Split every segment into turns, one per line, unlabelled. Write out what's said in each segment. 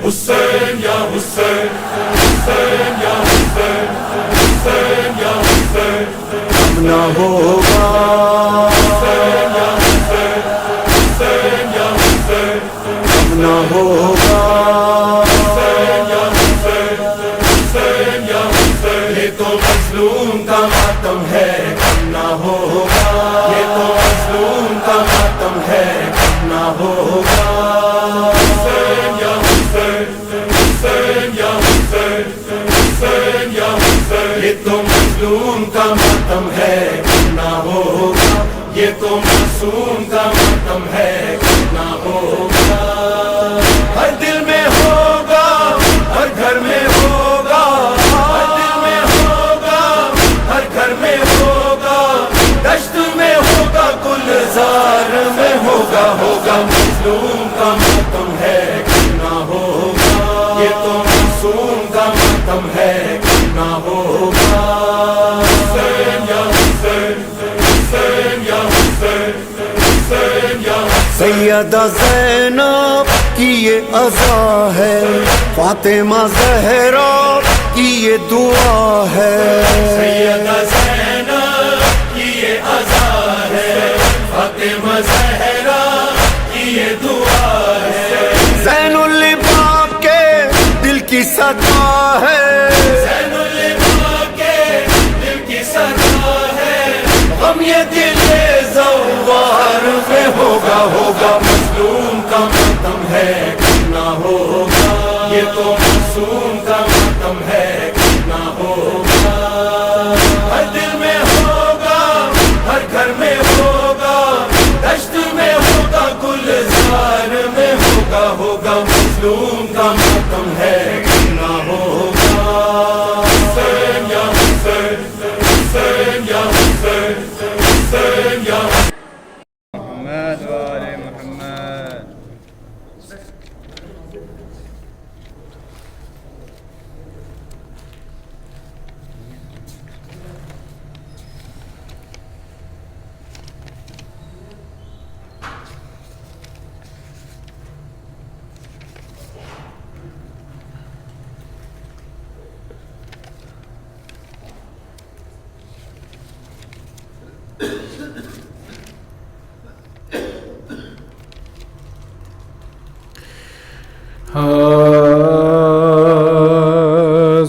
حسین یا حسین، حسین یا حسین، حسین یا حسین،
اب نہ ہوگا
حسین یا حسین، حسین یا حسین،
اب نہ ہوگا
حسین یا حسین، حسین یا حسین،
یہ تو مظلوم کا ماتم ہے، اب نہ ہوگا یہ تو مظلوم کا ماتم ہے، اب نہ ہوگا
حسین یا حسین، حسین یا حسین، حسین یا حسین،
یہ تو مظلوم کا ماتم ہے، اب نہ ہوگا یہ تو معصوم کا ماتم ہے، اب نہ ہوگا ہر دل میں ہوگا، ہر گھر میں ہوگا، ہر دل میں ہوگا، ہر گھر میں ہوگا، دشت میں ہوگا، گلزار میں ہوگا، ہوگا مظلوم کا ماتم ہے، اب نہ ہوگا یہ تو معصوم کا ماتم ہے، اب نہ ہوگا
حسین یا حسین، حسین یا حسین، حسین یا حسین،
سیدہ زینب کی یہ عزا ہے، فاطمہ زہرا کی یہ دعا ہے،
سیدہ زینب کی یہ عزا ہے، فاطمہ زہرا کی یہ دعا ہے،
زین الباب کے دل کی صدا ہے،
زین الباب کے دل کی صدا ہے،
غم یہ دل زوار میں ہوگا، ہوگا مظلوم کا ماتم ہے، اب نہ ہوگا یہ تو معصوم کا ماتم ہے، اب نہ ہوگا ہر دل میں ہوگا، ہر گھر میں ہوگا، دشت میں ہوگا، گلزار میں ہوگا، ہوگا مظلوم کا ماتم ہے، اب نہ ہوگا
حسین یا حسین، حسین یا حسین، حسین یا حسین،
محمد وآل محمد.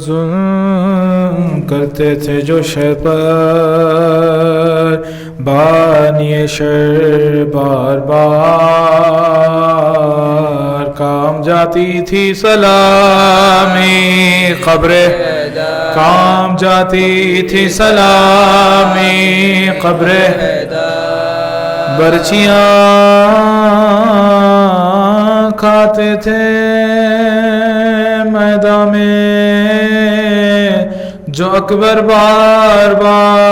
ظلم کرتے تھے جو شر پر، بانی شر بار بار کام جاتی تھی سلامی قبریں، کام جاتی تھی سلامی قبریں، برچیاں کھاتے تھے میدان میں جو اکبر بار بار،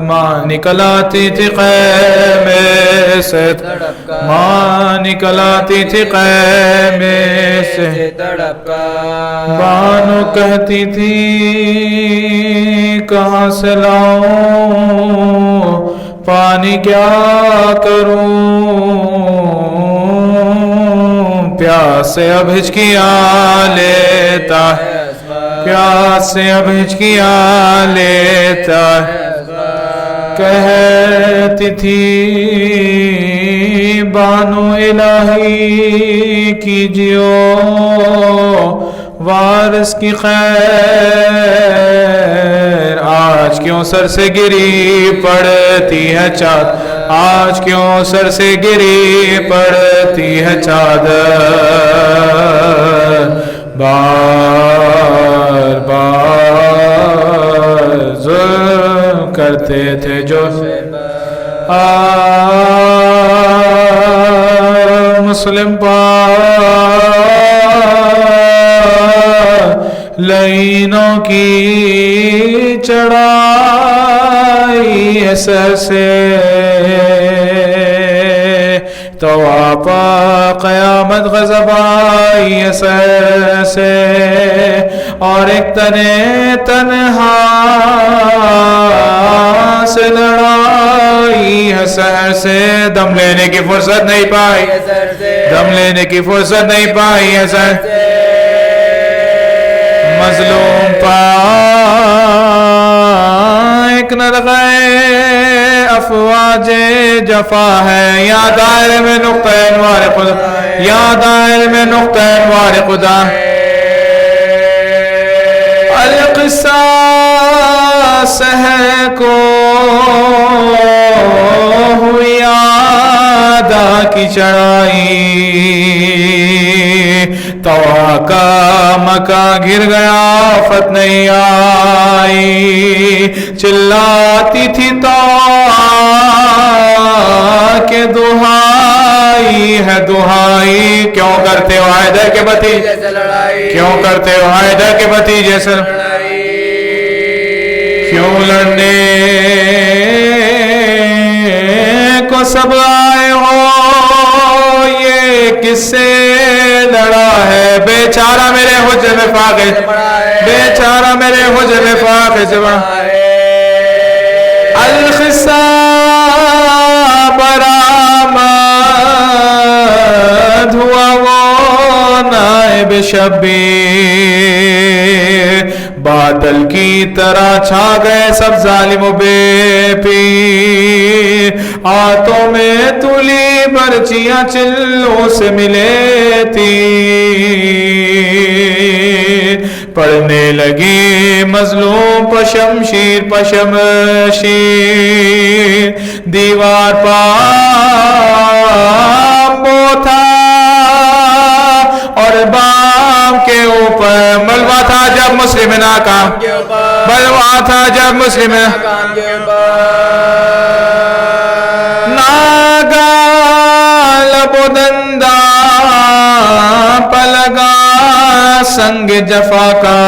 ماں نکل آتی تھی خیمے سے، ماں نکل آتی تھی خیمے سے، بانو کہتی تھی کہاں سے لاؤں پانی کیا کروں، پیاس سے اب ہچکیاں لیتا ہے، پیاس سے اب ہچکیاں لیتا ہے، کہتی تھی بانو الہی کیجیو وارث کی خیر، آج کیوں سر سے گری پڑتی ہے چادر، آج کیوں سر سے گری پڑتی ہے چادر، بار بار ظلم کرتے تھے جو مسلم لینوں کی چڑھائی سر سے، تو آپا قیامت غضب آئی سر سے، اور ایک تنہا سے لڑائی ہے سحر سے دم لینے کی فرصت نہیں پائی دم لینے کی فرصت نہیں پائی ہے سحر مظلوم پاک نرغے افواج جفا ہے یا دائرے میں نقطہ انوار خدا یا دائرے میں نقطہ انوار خدا القصاص ہے کو ہوئی آدھا کی چڑھائی توا کا مکہ گر گیا آفت نہیں آئی چلاتی تھی کہ دہائی ہے دہائی کیوں کرتے ہو حیدر کے بھتیجے سے لڑائی کیوں کرتے ہو حیدر کے بھتیجے سے لڑائی کیوں لڑنے کو سب آئے ہو یہ کس سے لڑا ہے بیچارہ میرے حجر میں فاقے بیچارہ میرے حجر میں فاقے سے بڑا الخصا برآمد ہوا وہ نائب شبیر بادل کی طرح چھا گئے سب ظالم و بے پیر آتوں میں تلی برچیاں چلوں سے ملے تھی پڑھنے لگی مظلوم پشمشیر پشمشیر دیوار پامبو تھا اور بام کے اوپر ملوا تھا جب مسلم ناکام بلوا تھا جب مسلم ناگا لبو دندہ پلگا سنگ جفا کا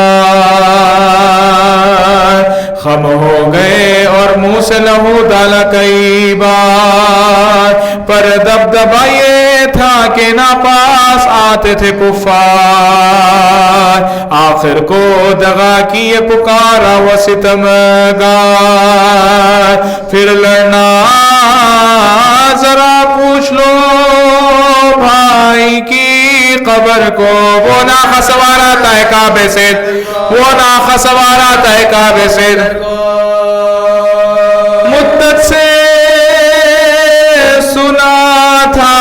خم ہو گئے اور منہ سے لہو ڈالا کئی بار پر دبدبا یہ تھا کہ ناپاس آتے تھے کفار آخر کو دغا کی یہ پکارا وہ ستمگار پھر لڑنا ذرا پوچھ لو بھائی کی قبر کو وہ ناخ سوار آتا ہے کعبے سے وہ ناخ سوار آتا ہے کعبے سے مدت سے سنا تھا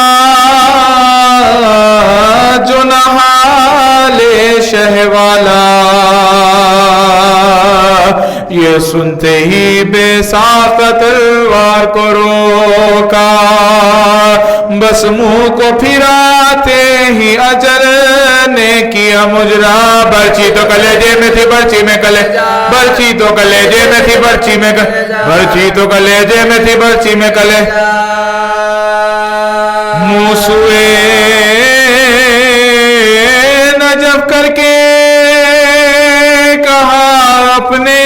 جو نحال شہ والا یہ سنتے ہی بے ساخت تلوار کو روکا بس منہ کو پھراتے ہی اجل نے کیا مجرا برچی تو کلیجے میں تھی برچی میں کلے برچی تو کلیجے میں تھی برچی میں برچی تو کلیجے میں تھی برچی میں کلے منہ سوئے نجف کر کے کہا اپنے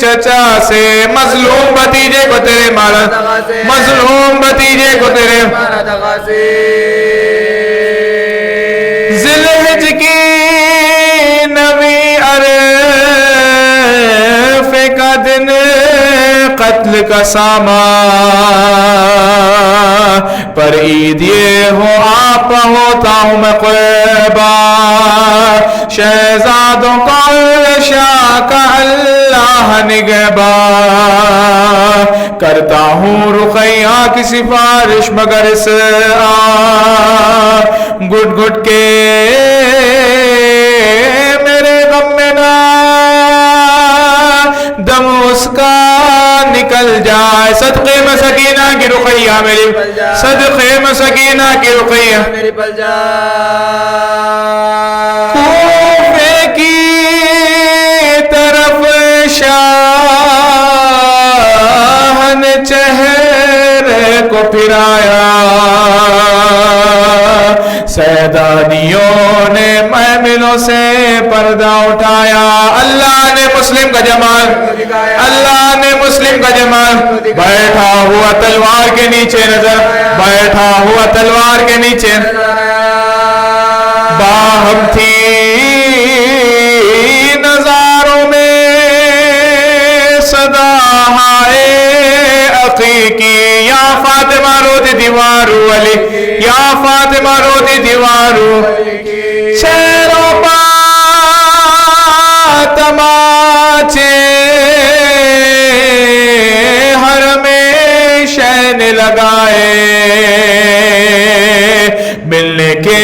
چچا سے مظلوم بھتیجے کو تیرے مارا مظلوم بھتیجے کو تیرے ذی کی نوی عرفے کا دن قتل کا سامان پر عید یہ ہو آپ ہوتا ہوں میں قربان شہزادوں کو شاہ کا اللہ نگہبان کرتا ہوں رقیہ کی سفارش مگر اس گھٹ گھٹ کے میرے غم میں نہ دم اس کا نکل جائے صدقے میں سکینہ کی رقیہ میری صدقے میں سکینہ کی رقیہ میری پل جائے کوفے کی طرف شاہ نے چہرے کو پھرایا سیدانیوں نے محملوں سے پردہ اٹھایا اللہ نے مسلم کا جمال اللہ نے مسلم کا جمال بیٹھا ہوا تلوار کے نیچے نظر بیٹھا ہوا تلوار کے نیچے باہم تھی نظاروں میں صدا ہائے دیوارو علی یا فاطمہ رو دی دیوارو شہروں پا تماچے حرم شین لگائے ملنے کے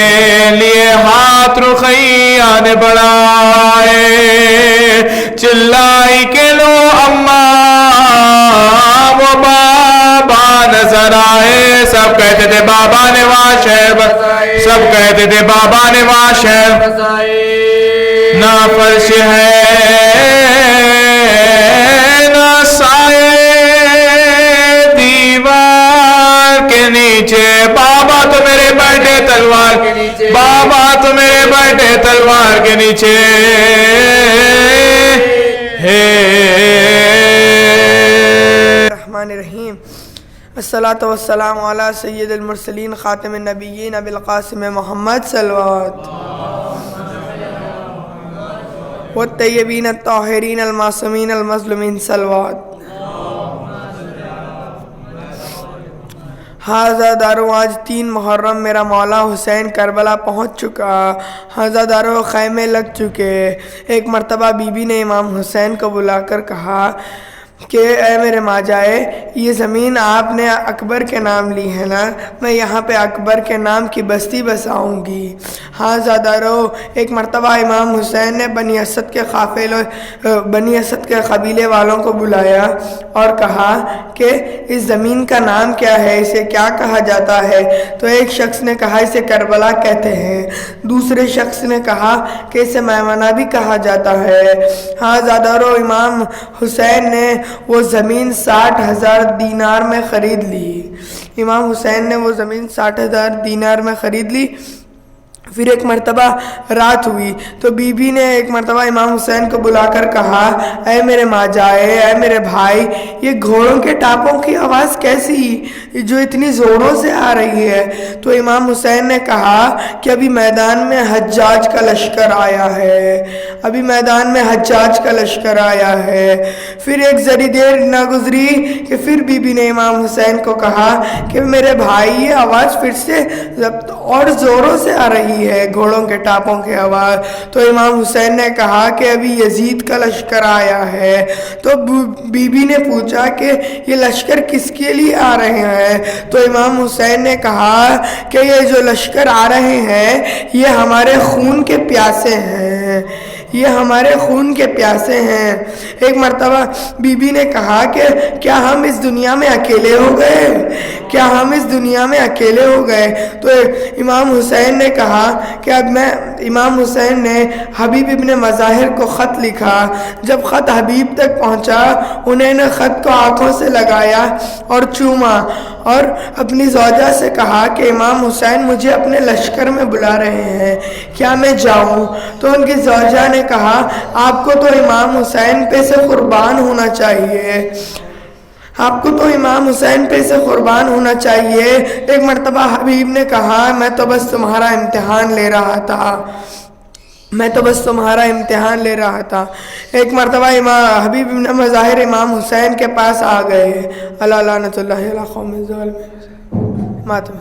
لیے ہاتھ رخیہ نے بڑھائے چلائی کہ لو اماں وہ بابا نظر آئے سب کہتے تھے بابا نے وہاں شہر سب کہتے تھے بابا نے وہاں شہر نہ فرش ہے نہ سائے دیوار کے نیچے بابا تو میرے بیٹھے تلوار کے نیچے بابا تو میرے بیٹھے تلوار کے نیچے
الرحمن الرحیم الصلاۃ والسلام علی سید المرسلین خاتم النبیین ابی القاسم محمد صلوات والطیبین الطاہرین المعصومین المظلومین صلوات حاضر دارو آج 3 محرم میرا مولا حسین کربلا پہنچ چکا حاضر دارو خیمے لگ چکے ایک مرتبہ بی بی نے امام حسین کو بلا کر کہا کہ اے میرے ماں جائے یہ زمین آپ نے اکبر کے نام لی ہے نا میں یہاں پہ اکبر کے نام کی بستی بساؤں گی ہاں زادارو ایک مرتبہ امام حسین نے بنی اسد کے قبیلے والوں کو بلایا اور کہا کہ اس زمین کا نام کیا ہے اسے کیا کہا جاتا ہے تو ایک شخص نے کہا اسے کربلا کہتے ہیں دوسرے شخص نے کہا کہ اسے میمنہ بھی کہا جاتا ہے ہاں زادارو امام حسین نے وہ زمین 60,000 دینار میں خرید لی امام حسین نے وہ زمین 60,000 دینار میں خرید لی پھر ایک مرتبہ رات ہوئی تو بی بی نے ایک مرتبہ امام حسین کو بلا کر کہا اے میرے ماں جائے اے میرے بھائی یہ گھوڑوں کے ٹاپوں کی آواز کیسی جو اتنی زوروں سے آ رہی ہے تو امام حسین نے کہا کہ ابھی میدان میں حجاج کا لشکر آیا ہے ابھی میدان میں حجاج کا لشکر آیا ہے پھر ایک ذری دیر نہ گزری کہ پھر بی بی نے امام حسین کو کہا کہ میرے بھائی یہ آواز پھر سے اور زوروں سے آ رہی ہے گھوڑوں کے ٹاپوں کی آواز تو امام حسین نے کہا کہ ابھی یزید کا لشکر آیا ہے تو بی بی نے پوچھا کہ یہ لشکر کس کے لیے آ رہے ہیں تو امام حسین نے کہا کہ یہ جو لشکر آ رہے ہیں یہ ہمارے خون کے پیاسے ہیں یہ ہمارے خون کے پیاسے ہیں ایک مرتبہ بی بی نے کہا کہ کیا ہم اس دنیا میں اکیلے ہو گئے کیا ہم اس دنیا میں اکیلے ہو گئے تو امام حسین نے کہا کہ امام حسین نے حبیب ابن مظاہر کو خط لکھا جب خط حبیب تک پہنچا انہیں نے خط کو آنکھوں سے لگایا اور چوما اور اپنی زوجہ سے کہا کہ امام حسین مجھے اپنے لشکر میں بلا رہے ہیں کیا میں جاؤں تو ان کی زوجہ نے کہا آپ کو تو امام حسین پہ سے قربان ہونا چاہیے آپ کو تو امام حسین پہ سے قربان ہونا چاہیے ایک مرتبہ حبیب نے کہا میں تو بس تمہارا امتحان لے رہا تھا ایک مرتبہ حبیب ابن مظاہر امام حسین کے پاس آ گئے اللہ لعنت اللہ علی قوم الظالمین ماتم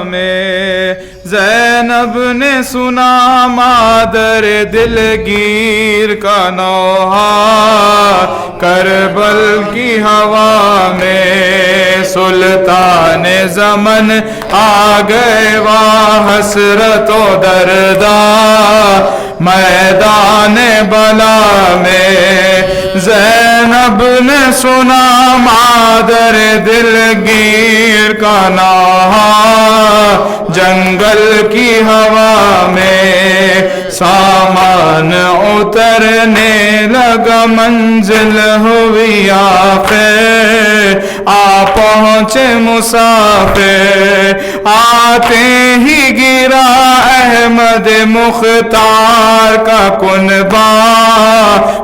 میں زینب نے سنا مادر دلگیر کا نوحہ کربل کی ہوا میں سلطان زمن آ گئے واہ حسرت و دردہ میدان بلا میں زینب نے سنا مادر دلگیر کا نوحہ جنگل کی ہوا میں سامان اترنے لگا منزل ہوئی آخر آ پہنچے مسافر آتے ہی گرا احمد مختار کا کنبہ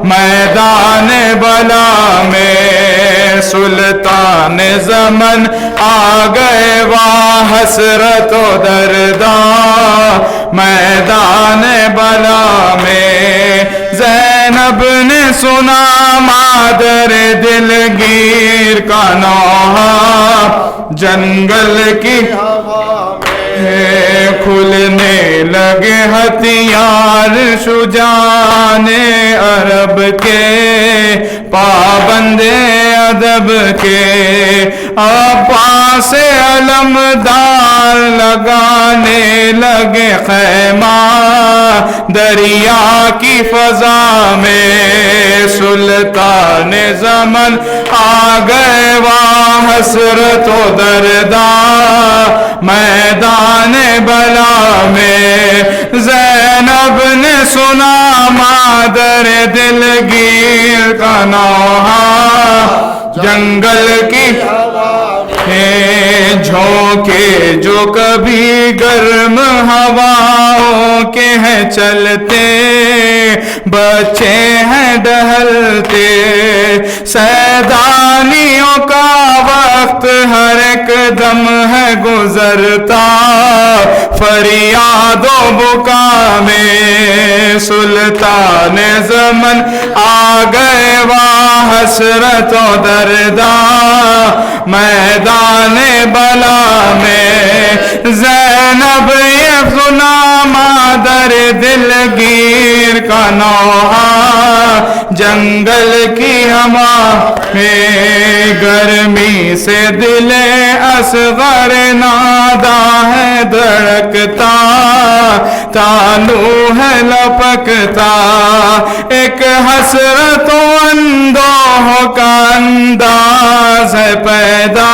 میدان بلا میں سلطان نے زمن آ گئے وہاں حسرت و درداں میدان بلا میں زینب نے سنا مادر دلگیر کا نوحہ جنگل کی کھلنے لگے ہتھیار شجاعان عرب کے پابند ادب کے عباس علمدار لگانے لگے خیمہ دریا کی فضا میں سلطان زمن آ گئے وہاں حسرت و درداں میدان بلا میں زینب نے سنا مادر دلگیر کا نوحہ جنگل کی جھونکے جو کبھی گرم ہواؤں کے ہیں چلتے بچے ہیں ڈہلتے سیدانیوں کا وقت ہر ایک دم ہے گزرتا فریاد و بکا میں سلطان زمن آ گئے وہاں حسرت و درداں میدان بلا میں زینب یہ سنا مادر دلگیر کا نوحہ جنگل کی ہوا میں گرمی سے دل اصغر نادا ہے دھڑکتا تالو ہے لپکتا ایک حسرت و اندوہ کا انداز ہے پیدا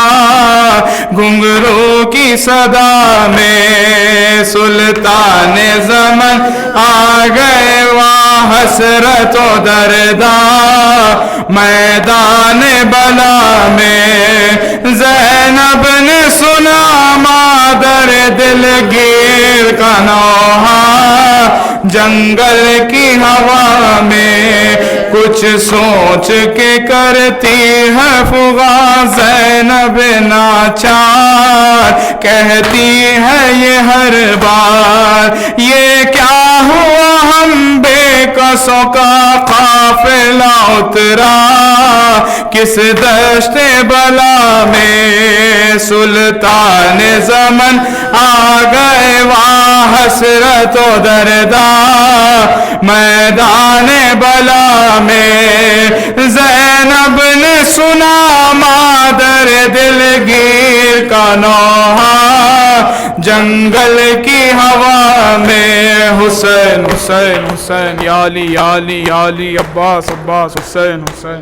گھنگرو کی صدا میں سلطان زمن آ گئے وہاں حسرت و درداں میدان بلا میں زینب نے سنا مادر دلگیر کا نوحہ جنگل کی ہوا میں کچھ سوچ کے کرتی ہے فغاں زینب ناچار کہتی ہے یہ ہر بار یہ کیا ہوا ہم بے کسوں کا قافلہ اترا کس دشت بلا میں سلطان زمن آ گئے وہاں حسرت و درداں میدان بلا میں زینب نے سنا مادر دلگیر کا نوحہ جنگل کی ہوا میں حسین حسین حسین یا علی یا علی یا علی عباس عباس حسین حسین